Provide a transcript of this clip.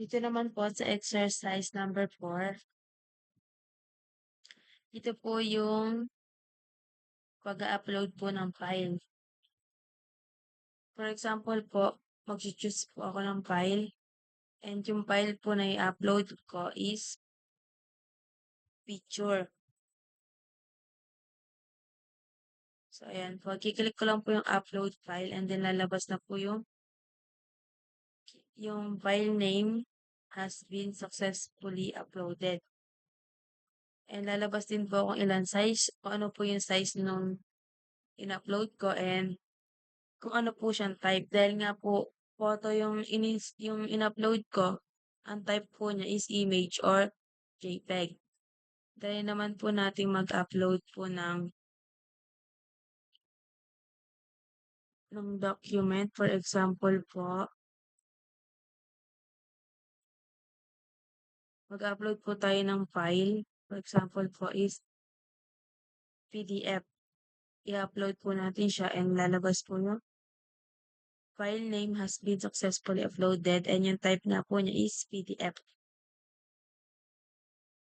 Dito naman po sa exercise number 4, ito po yung pag-upload po ng file. For example po, mag-choose po ako ng file. And yung file po na i-upload ko is picture. So, ayan po. Kiklik ko lang po yung upload file and then lalabas na po yung file name has been successfully uploaded. And lalabas din po kung ilan size, kung ano po yung size nung in-upload ko and kung ano po siyang type. Dahil nga po, photo yung in-upload ko, ang type po niya is image or JPEG. Dahil naman po natin mag-upload po ng document. For example po, mag-upload po tayo ng file. For example po is PDF. I-upload po natin siya and lalabas po yung file name has been successfully uploaded and yung type na po niya is PDF.